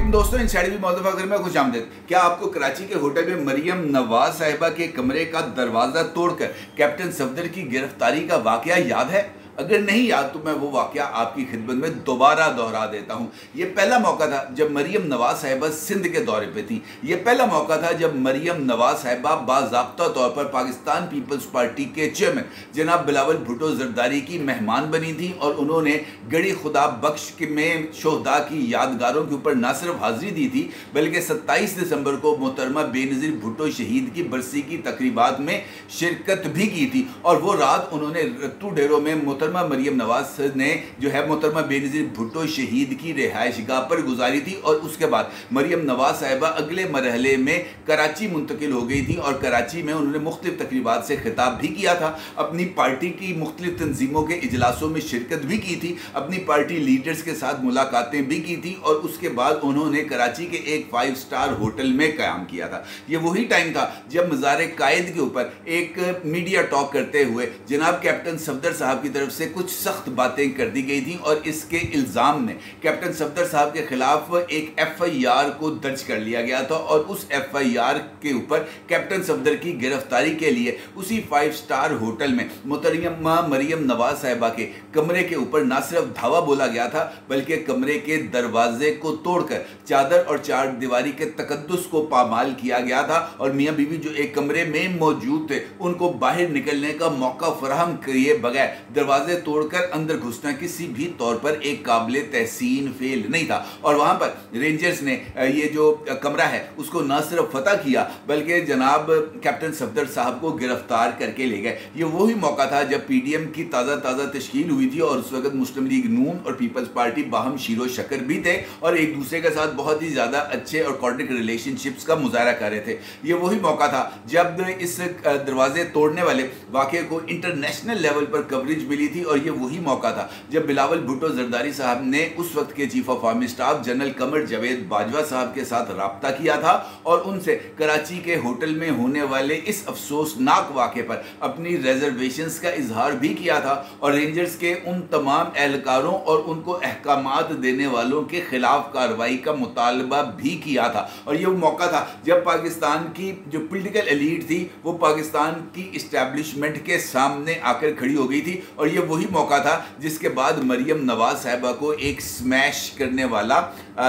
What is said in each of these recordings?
अस्सलाम दोस्तों, इंसाइड भी मौजूद में खुश आमदीद। क्या आपको कराची के होटल में मरियम नवाज साहिबा के कमरे का दरवाज़ा तोड़कर कैप्टन सफदर की गिरफ्तारी का वाकया याद है? अगर नहीं याद तो मैं वो वाकया आपकी खिदमत में दोबारा दोहरा देता हूँ। ये पहला मौका था जब मरियम नवाज साहिबा सिंध के दौरे पे थी। ये पहला मौका था जब मरियम नवाज साहिबा बाज़ाब्ता तौर पर पाकिस्तान पीपल्स पार्टी के चेयरमैन जनाब बिलावल भुट्टो जरदारी की मेहमान बनी थी और उन्होंने गड़ी खुदा बख्श में शोहदा की यादगारों के ऊपर न सिर्फ हाजिरी दी थी बल्कि 27 दिसंबर को मोहतरमा बेनज़ीर भुट्टो शहीद की बरसी की तकरीबात में शिरकत भी की थी। और वो रात उन्होंने रत्तू डेरों में मोहतरमा मरियम नवाज ने जो है मोहतरमा बेनज़ीर भुट्टो शहीद की रिहाइशगाह पर गुजारी थी। और उसके बाद मरियम नवाज साहिबा अगले मरहले में कराची मुंतकिल हो गई थी और कराची में उन्होंने मुख्तलिफ तकरीबात से खिताब भी किया था। अपनी पार्टी की मुख्तलिफ तंजीमों के इजलासों में शिरकत भी की थी, अपनी पार्टी लीडर्स के साथ मुलाकातें भी की थी और उसके बाद उन्होंने कराची के एक 5 स्टार होटल में क़याम किया था। ये वही टाइम था जब मज़ार कायद के ऊपर एक मीडिया टॉक करते हुए जनाब कैप्टन सफदर साहब की तरफ से कुछ सख्त बातें कर दी गई थी और इसके इल्ज़ाम में कैप्टन सफदर साहब के खिलाफ एक FIR को दर्ज कर लिया गया था और उस FIR के ऊपर कैप्टन सफदर की गिरफ्तारी के लिए उसी 5 स्टार होटल में मोहतरमा मरियम नवाज साहिबा के कमरे के ऊपर न सिर्फ धावा बोला गया था बल्कि कमरे के दरवाजे को तोड़कर चादर और चार दीवारी के तकद्दुस को पामाल किया गया था और मियाँ बीवी जो एक कमरे में मौजूद थे उनको बाहर निकलने का मौका फराहम किए बगैर दरवाजे तोड़कर अंदर घुसना किसी भी तौर पर एक काबिल तहसीन फेल नहीं था। और वहां पर रेंजर्स ने ये जो कमरा है उसको न सिर्फ फतह किया बल्कि जनाब कैप्टन सफदर साहब को गिरफ्तार करके ले गए। ये वही मौका था जब PDM की ताज़ा तश्कील हुई थी और उस वक्त मुस्लिम लीग नून और पीपल्स पार्टी बाहम शीरो शकर भी थे और एक दूसरे के साथ बहुत ही ज़्यादा अच्छे और कॉर्डिक रिलेशनशिप्स का मुजाहरा कर रहे थे। ये वही मौका था जब इस दरवाजे तोड़ने वाले वाक़े को इंटरनेशनल लेवल पर कवरेज मिली थी और ये वही मौका था जब बिलावल भुट्टो जरदारी साहब ने उस वक्त के chief of army staff general Qamar Javed Bajwa sahab के साथ राब्ता किया था और उनसे कराची के होटल में होने वाले इस अफसोसनाक वाक़े पर अपनी रिजर्वेशंस का इजहार भी किया था और रेंजर्स के उन तमाम एहलकारों और उनको अहकामात देने वालों के खिलाफ कार्रवाई का मुतालबा भी किया था। और ये वो मौका था जब पाकिस्तान की जो पॉलिटिकल एलीट थी वो पाकिस्तान की इस्टेब्लिशमेंट के सामने आकर खड़ी हो गई थी और ये वही मौका था जिसके बाद मरियम नवाज साहिबा को एक स्मैश करने वाला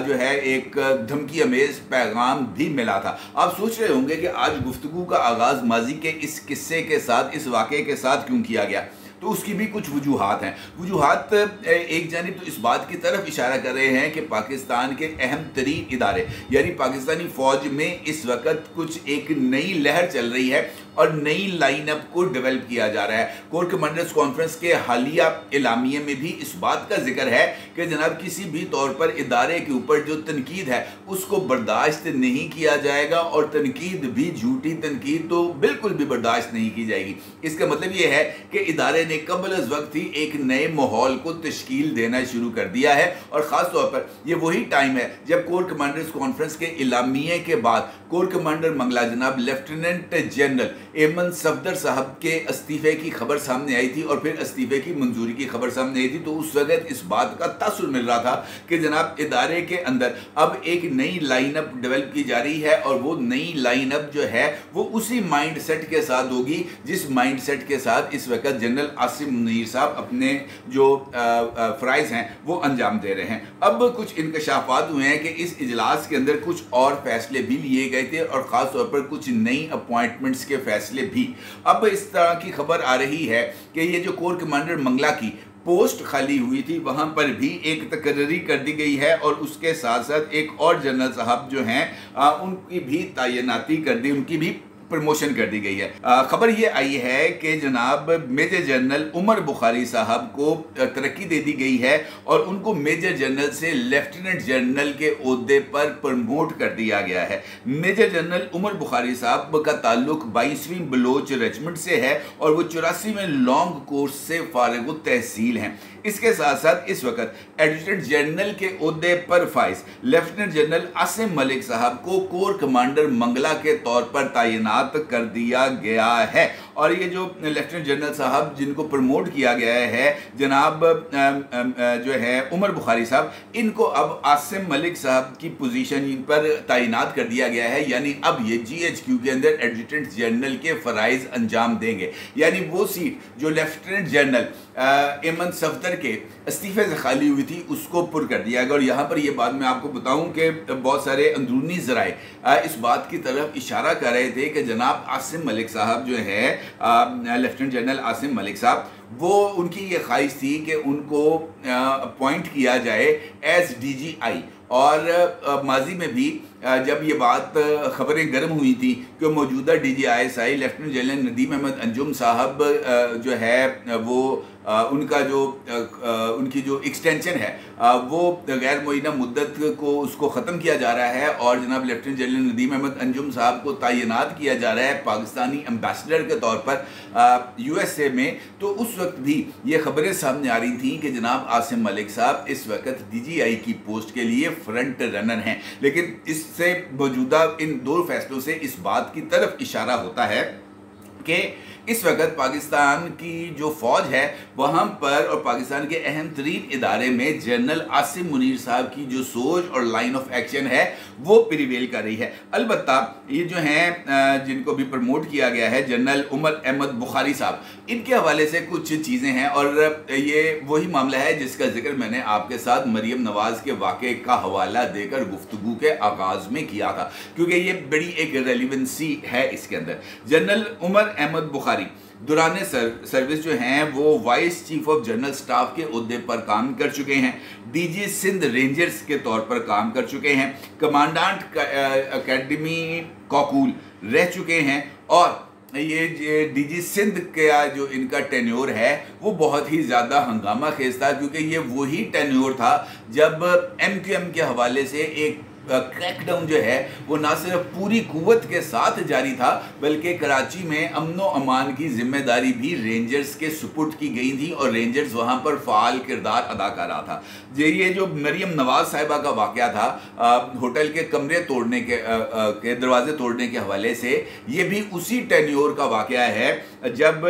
जो है एक धमकी अमेज पैगाम भी मिला था। आप सोच रहे होंगे कि आज गुफ्तगू का आगाज़ माजी के इस किस्से के साथ, इस वाक़े के साथ क्यों किया गया, तो उसकी भी कुछ वजूहात हैं। वजूहात एक जानिब तो इस बात की तरफ इशारा कर रहे हैं कि पाकिस्तान के अहम तरीन इदारे यानी पाकिस्तानी फ़ौज में इस वक्त कुछ एक नई लहर चल रही है और नई लाइनअप को डेवलप किया जा रहा है। कोर कमांडर्स कॉन्फ्रेंस के हालिया एलामिये में भी इस बात का जिक्र है कि जनाब किसी भी तौर पर इदारे के ऊपर जो तनकीद है उसको बर्दाश्त नहीं किया जाएगा और तनकीद भी, झूठी तनकीद तो बिल्कुल भी बर्दाश्त नहीं की जाएगी। इसका मतलब ये है कि इदारे ने कबल अज़ वक्त ही एक नए माहौल को तश्कील देना शुरू कर दिया है और ख़ास तौर पर यह वही टाइम है जब कोर कमांडर्स कॉन्फ्रेंस के एलामिये के बाद कोर कमांडर मंगला जनाब लेफ्टिनेंट जनरल एमन सफदर साहब के इस्तीफे की खबर सामने आई थी और फिर इस्तीफे की मंजूरी की खबर सामने आई थी। तो उस वक्त इस बात का तासुर मिल रहा था कि जनाब इदारे के अंदर अब एक नई लाइनअप डेवलप की जा रही है और वो नई लाइनअप जो है वो उसी माइंड सेट के साथ होगी जिस माइंड सेट के साथ इस वक्त जनरल आसिम मुनीर साहब अपने जो फ़राइज़ हैं वो अंजाम दे रहे हैं। अब कुछ इंकशाफात हुए हैं कि इस इजलास के अंदर कुछ और फैसले भी लिए गए थे और ख़ास तौर पर कुछ नई अपॉइंटमेंट्स के फैसले भी। अब इस तरह की खबर आ रही है कि ये जो कोर कमांडर मंगला की पोस्ट खाली हुई थी वहां पर भी एक तकर्री कर दी गई है और उसके साथ साथ एक और जनरल साहब जो हैं उनकी भी तैनाती कर दी, उनकी भी प्रमोशन कर दी गई है। खबर ये आई है कि जनाब मेजर जनरल उमर बुखारी साहब को तरक्की दे दी गई है और उनको मेजर जनरल से लेफ्टिनेंट जनरल के ओहदे पर प्रमोट कर दिया गया है। मेजर जनरल उमर बुखारी साहब का ताल्लुक 22वीं बलोच रेजिमेंट से है और वो 84वें लॉन्ग कोर्स से फारिग तहसील हैं। इसके साथ साथ इस वक्त एडजुटेंट जनरल के ओहदे पर फाइज लेफ्टिनेंट जनरल आसिम मलिक साहब को कोर कमांडर मंगला के तौर पर तैनात कर दिया गया है और ये जो लेफ्टिनेंट जनरल साहब जिनको प्रमोट किया गया है जनाब जो है उमर बुखारी साहब, इनको अब आसिम मलिक साहब की पोजीशन पर तैनात कर दिया गया है। यानी अब ये GHQ के अंदर एडजुटेंट जनरल के फ़राइज़ अंजाम देंगे। यानी वो सीट जो लेफ्टिनेंट जनरल एमन सफदर के इस्तीफे से खाली हुई थी उसको पुर कर दिया गया। और यहाँ पर यह बात मैं आपको बताऊं कि बहुत सारे अंदरूनी ज़राए इस बात की तरफ इशारा कर रहे थे कि जनाब आसिम मलिक साहब जो है लेफ्टिनेंट जनरल आसिम मलिक साहब, वो उनकी ये ख्वाहिश थी कि उनको अपॉइंट किया जाए एज DGI। और माजी में भी जब ये बात खबरें गर्म हुई थी कि मौजूदा DGI lieutenant general Nadeem Ahmed Anjum साहब जो है वो उनका जो उनकी जो एक्सटेंशन है वो गैर मुअय्यना मुद्दत को उसको ख़त्म किया जा रहा है और जनाब लेफ्टिनेंट जनरल नदीम अहमद अंजुम साहब को तैनात किया जा रहा है पाकिस्तानी एम्बेसडर के तौर पर USA में। तो उस वक्त भी ये खबरें सामने आ रही थी कि जनाब आसिम मलिक साहब इस वक्त DGI की पोस्ट के लिए फ्रंट रनर हैं। लेकिन इससे मौजूदा इन दो फैसलों से इस बात की तरफ इशारा होता है कि इस वक्त पाकिस्तान की जो फ़ौज है वहाँ पर और पाकिस्तान के अहम तरीन इदारे में जनरल आसिम मुनीर साहब की जो सोच और लाइन ऑफ एक्शन है वो प्रिवेल कर रही है। अलबत्ता ये जो हैं जिनको भी प्रमोट किया गया है जनरल उमर अहमद बुखारी साहब, इनके हवाले से कुछ चीज़ें हैं और ये वही मामला है जिसका जिक्र मैंने आपके साथ मरियम नवाज़ के वाक़े का हवाला देकर गुफ्तगू के आगाज़ में किया था, क्योंकि ये बड़ी एक रेलिवेंसी है इसके अंदर। जनरल उमर अहमद बुखारी दौरान सर्विस जो हैं वो vice chief of general staff के ओहदे पर काम कर चुके हैं, DG सिंध रेंजर्स के तौर पर काम कर चुके हैं, कमांडेंट अकेडमी कौकूल रह चुके हैं और ये DG सिंध का जो इनका टेन्योर है वो बहुत ही ज़्यादा हंगामा खेज था, क्योंकि ये वही टेन्योर था जब MQM के हवाले से एक क्रैकडाउन जो है वो ना सिर्फ पूरी कुव्वत के साथ जारी था बल्कि कराची में अमनो अमान की जिम्मेदारी भी रेंजर्स के सुपुर्द की गई थी और रेंजर्स वहाँ पर फ़ाल किरदार अदा कर रहा था। ये जो मरियम नवाज़ साहिबा का वाक़या था होटल के कमरे तोड़ने के दरवाजे तोड़ने के हवाले से, ये भी उसी टेन्योर का वाक़या है जब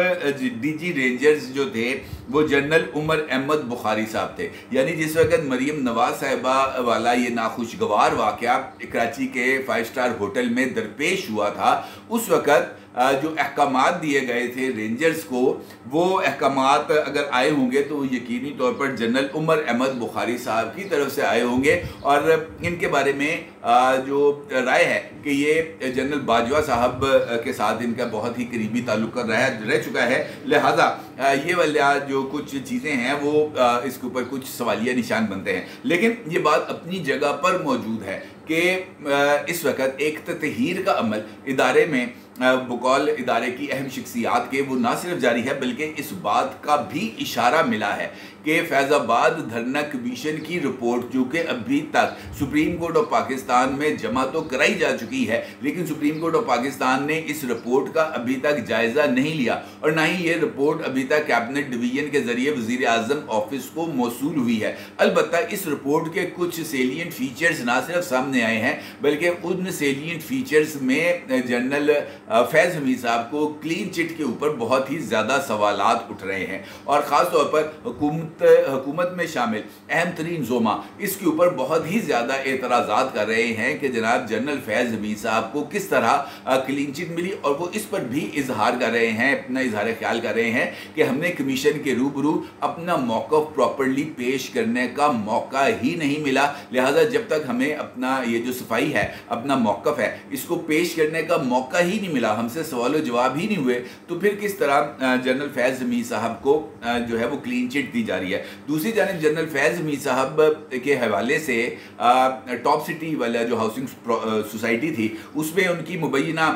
DG रेंजर्स जो थे वो जनरल उमर अहमद बुखारी साहब थे। यानी जिस वक्त मरियम नवाज़ साहिबा वाला ये नाखुशगवार वाक़या कराची के 5 स्टार होटल में दरपेश हुआ था, उस वक्त जो अहकामात दिए गए थे रेंजर्स को, वो अहकामात अगर आए होंगे तो यकीनी तौर पर जनरल उमर अहमद बुखारी साहब की तरफ से आए होंगे और इनके बारे में जो राय है कि ये जनरल बाजवा साहब के साथ इनका बहुत ही करीबी ताल्लुक रह चुका है, लिहाजा ये वाला जो कुछ चीज़ें हैं वो इसके ऊपर कुछ सवालिया निशान बनते हैं। लेकिन ये बात अपनी जगह पर मौजूद है कि इस वक्त एक ततहीर का अमल इदारे में बकौल इदारे की अहम शख्सियात के वो ना सिर्फ जारी है बल्कि इस बात का भी इशारा मिला है कि फैज़ाबाद धरना कमीशन की रिपोर्ट जो कि अभी तक सुप्रीम कोर्ट ऑफ पाकिस्तान में जमा तो कराई जा चुकी है, लेकिन सुप्रीम कोर्ट ऑफ पाकिस्तान ने इस रिपोर्ट का अभी तक जायज़ा नहीं लिया और ना ही ये रिपोर्ट अभी तक कैबिनेट डिवीजन के ज़रिए वज़ीर आज़म ऑफिस को मौसूल हुई है। अलबत्ता इस रिपोर्ट के कुछ सेलियंट फीचर्स ना सिर्फ सामने आए हैं बल्कि उन सेलियंट फीचर्स में जनरल फैज़ हमीद साहब को क्लीन चिट के ऊपर बहुत ही ज़्यादा सवालात उठ रहे हैं और ख़ास तौर पर हुकूमत में शामिल अहम तरीन ज़ोमा इसके ऊपर बहुत ही ज़्यादा एतराज़ात कर रहे हैं कि जनाब जनरल फैज़ हमीद साहब को किस तरह क्लीन चिट मिली और वो इस पर भी इजहार कर रहे हैं, अपना इजहार ख्याल कर रहे हैं कि हमने कमीशन के रूबरू अपना मौक़िफ़ प्रॉपरली पेश करने का मौका ही नहीं मिला, लिहाजा जब तक हमें अपना ये जो सफाई है अपना मौक़िफ़ है इसको पेश करने का मौका ही नहीं मिला, हमसे सवाल जवाब ही नहीं हुए, तो फिर किस तरह जनरल फैज़ हमीद साहब को जो है वो क्लीन चिट दी जा रही है। दूसरी जानिब जनरल फैज़ हमीद साहब के हवाले से टॉप सिटी वाला जो हाउसिंग सोसाइटी थी उसमें उनकी मुबैना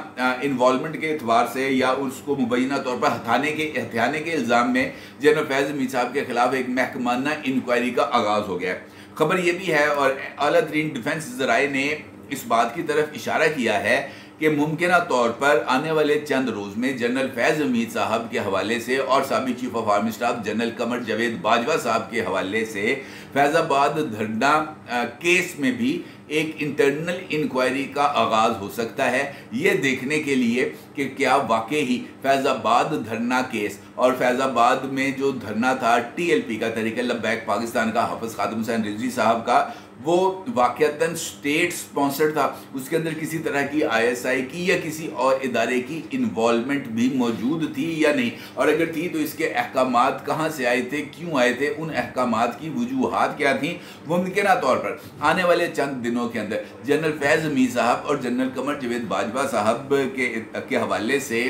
इन्वॉल्वमेंट के एतबार से या उसको मुबैना तौर पर हथियाने के इल्ज़ाम में जनरल फैज़ हमीद साहब के खिलाफ एक महकमाना इंक्वायरी का आगाज़ हो गया है। खबर यह भी है और आला तरीन डिफेंस ज़राए ने इस बात की तरफ इशारा किया है कि मुमकिना तौर पर आने वाले चंद रोज़ में जनरल फैज़ हमीद साहब के हवाले से और साबिक़ chief of army staff general Qamar Javed Bajwa sahab के हवाले से फैज़ाबाद धरना केस में भी एक इंटरनल इंक्वायरी का आगाज़ हो सकता है, ये देखने के लिए कि क्या वाकई ही फैज़ाबाद धरना केस और फैज़ाबाद में जो धरना था TLP का, तहरीक लब्बैक पाकिस्तान का, हाफिज़ ख़ादिम हुसैन रिजवी साहब का, वो वाक़तन स्टेट स्पॉन्सर्ड था, उसके अंदर किसी तरह की ISI की या किसी और इदारे की इन्वॉल्वमेंट भी मौजूद थी या नहीं, और अगर थी तो इसके अहकामात कहाँ से आए थे, क्यों आए थे, उन अहकामात की वजूहात क्या थी। मुमकिन तौर पर आने वाले चंद दिनों के अंदर जनरल फैज़ हमीद साहब और जनरल कमर जावेद बाजवा साहब के हवाले से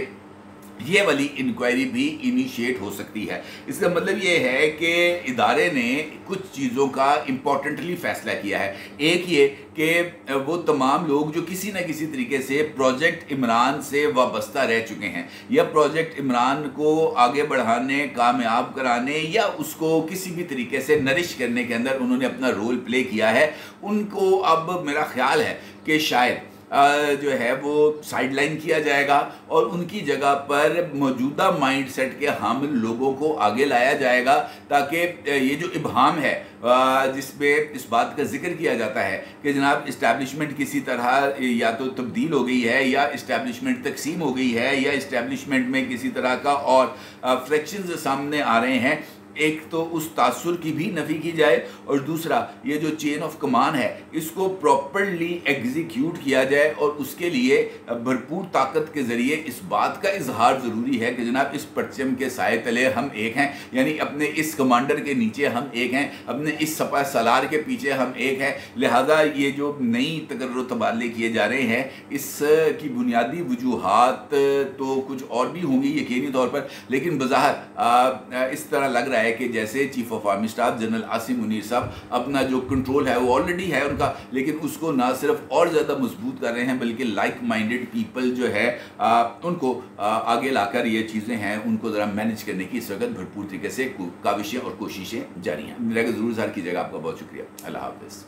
ये वाली इंक्वायरी भी इनिशिएट हो सकती है। इसका मतलब ये है कि इदारे ने कुछ चीज़ों का इम्पोर्टेंटली फ़ैसला किया है। एक ये कि वो तमाम लोग जो किसी न किसी तरीके से प्रोजेक्ट इमरान से वाबस्ता रह चुके हैं या प्रोजेक्ट इमरान को आगे बढ़ाने, कामयाब कराने या उसको किसी भी तरीके से नरिश करने के अंदर उन्होंने अपना रोल प्ले किया है, उनको अब मेरा ख्याल है कि शायद जो है वो साइडलाइन किया जाएगा और उनकी जगह पर मौजूदा माइंडसेट के हामिल लोगों को आगे लाया जाएगा, ताकि ये जो इब्हाम है जिसमें इस बात का जिक्र किया जाता है कि जनाब इस्टेब्लिशमेंट किसी तरह या तो तब्दील हो गई है या इस्टेब्लिशमेंट तकसीम हो गई है या इस्टेब्लिशमेंट में किसी तरह का और फ्रैक्शंस सामने आ रहे हैं, एक तो उस तासुर की भी नफ़ी की जाए और दूसरा ये जो चेन ऑफ कमान है इसको प्रॉपरली एग्जीक्यूट किया जाए और उसके लिए भरपूर ताकत के ज़रिए इस बात का इजहार ज़रूरी है कि जनाब इस परचम के साए तले हम एक हैं, यानी अपने इस कमांडर के नीचे हम एक हैं, अपने इस सपा सलार के पीछे हम एक हैं। लिहाजा ये जो नई तकर्रुर तबादले किए जा रहे हैं इसकी बुनियादी वजूहात तो कुछ और भी होंगी यकीनी तौर पर, लेकिन बज़ाहिर इस तरह लग रहा है कि जैसे chief of army staff general Asim Munir साहब अपना जो कंट्रोल है वो ऑलरेडी है उनका, लेकिन उसको ना सिर्फ और ज़्यादा मजबूत कर रहे हैं बल्कि लाइक माइंडेड पीपल जो है उनको आगे लाकर ये चीज़ें हैं उनको ज़रा मैनेज करने की इस वक्त भरपूर तरीके से काविशें और कोशिशें जारी हैं। मेरा ज़रूर ज़ाहिर कीजिएगा। आपका बहुत शुक्रिया। अल्लाह हाफ़िज़।